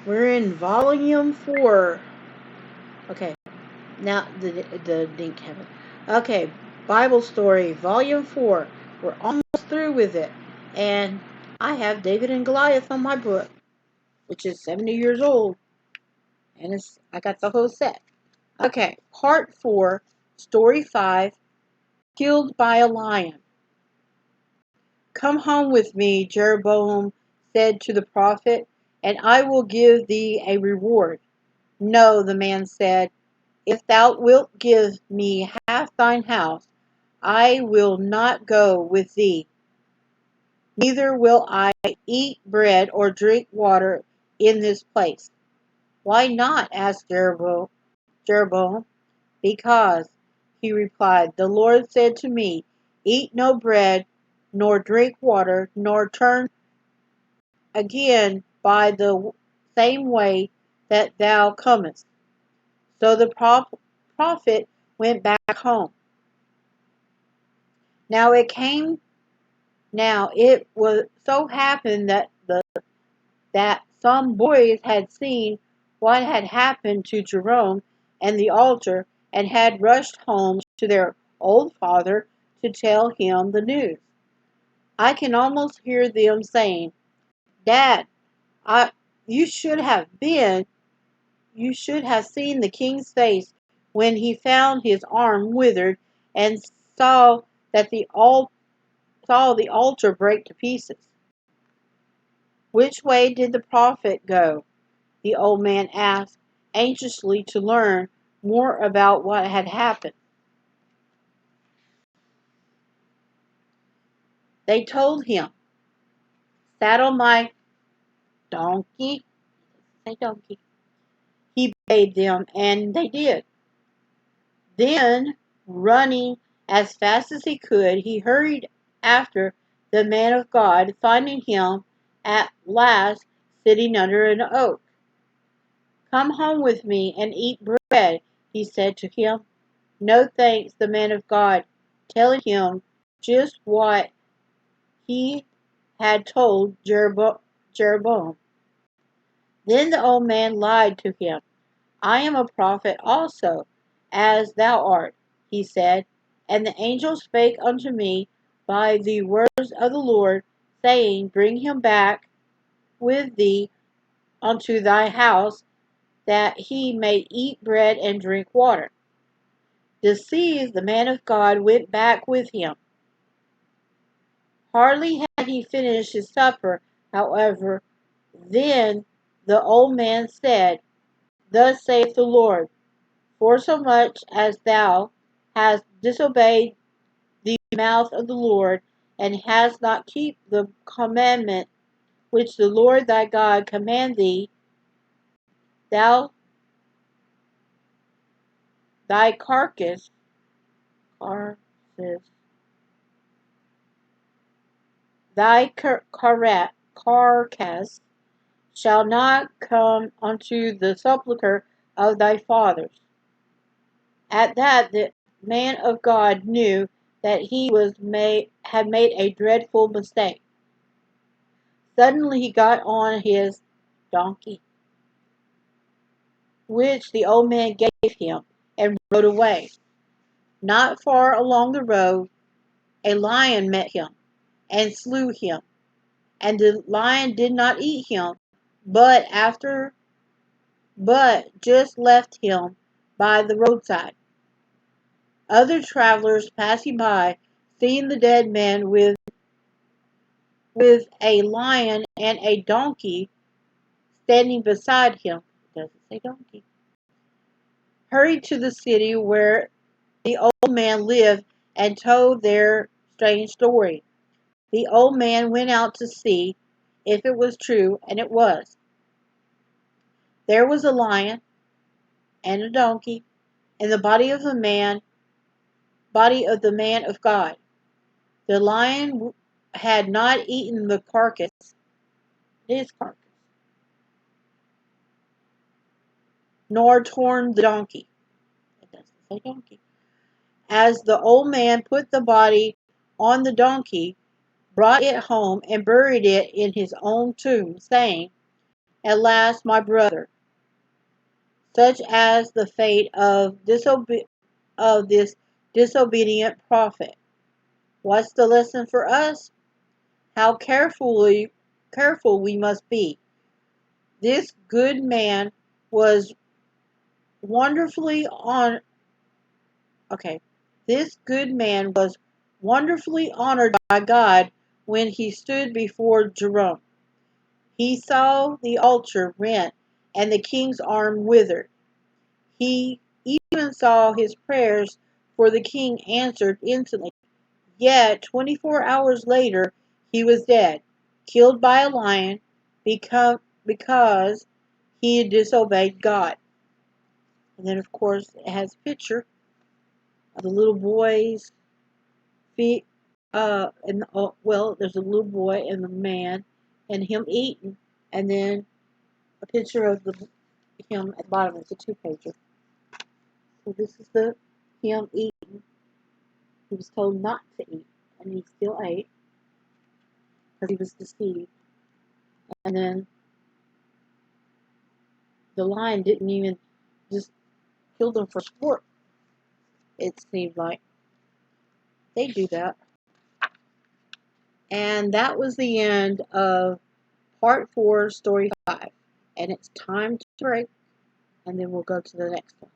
We're in volume 4. Okay, now the dink heaven. Okay, Bible story, volume 4. We're almost through with it. And I have David and Goliath on my book, which is 70 years old. And I got the whole set. Okay, part 4, story 5, killed by a lion. Come home with me, Jeroboam said to the prophet, and I will give thee a reward. No, the man said, if thou wilt give me half thine house, I will not go with thee. Neither will I eat bread or drink water in this place. Why not? Asked Jeroboam. Because, he replied, the Lord said to me, eat no bread, nor drink water, nor turn again by the same way that thou comest. So the prophet went back home. Now it was so happened that some boys had seen what had happened to Jerome and the altar, and had rushed home to their old father to tell him the news. I can almost hear them saying, Dad, I you should have been you should have seen the king's face when he found his arm withered and saw that saw the altar break to pieces. Which way did the prophet go? The old man asked, anxiously to learn more about what had happened. They told him, saddle my donkey. Say donkey. He bade them, and they did. Then, running as fast as he could, he hurried after the man of God, finding him at last sitting under an oak. Come home with me and eat bread, he said to him. No thanks, the man of God, telling him just what he had told Jeroboam. Then the old man lied to him. I am a prophet also, as thou art, he said, and the angel spake unto me by the words of the Lord, saying, bring him back with thee unto thy house, that he may eat bread and drink water. Deceived, the man of God went back with him. Hardly had he finished his supper, however, then the old man said, thus saith the Lord, forsomuch as thou hast disobeyed the mouth of the Lord, and hast not kept the commandment which the Lord thy God command thee, thou thy carcass shall not come unto the sepulchre of thy fathers. At that the man of God knew that he had made a dreadful mistake. Suddenly he got on his donkey, which the old man gave him, and rode away. Not far along the road, a lion met him, and slew him. And the lion did not eat him, but just left him by the roadside. Other travelers passing by, seeing the dead man with a lion and a donkey standing beside him, doesn't say donkey, hurried to the city where the old man lived and told their strange story. The old man went out to see if it was true, and it was. There was a lion and a donkey and the body of the man of God. The lion had not eaten the his carcass, nor torn the donkey. It doesn't say donkey. As the old man put the body on the donkey, brought it home, and buried it in his own tomb, saying, at last, my brother, such as the fate of this disobedient prophet. What's the lesson for us? How careful we must be. This good man was wonderfully on okay. This good man was wonderfully honored by God when he stood before Jerome. He saw the altar rent and the king's arm withered. He even saw his prayers for the king answered instantly. Yet 24 hours later he was dead, killed by a lion because he had disobeyed God. And then, of course, it has a picture of the little boy's feet. There's a little boy and the man, and him eating, and then a picture of him at the bottom. It's a two-pager. So this is him eating. He was told not to eat, and he still ate because he was deceived. And then the lion didn't even just kill them for sport. It seemed like they do that. And that was the end of part 4, story 5. And it's time to break, and then we'll go to the next one.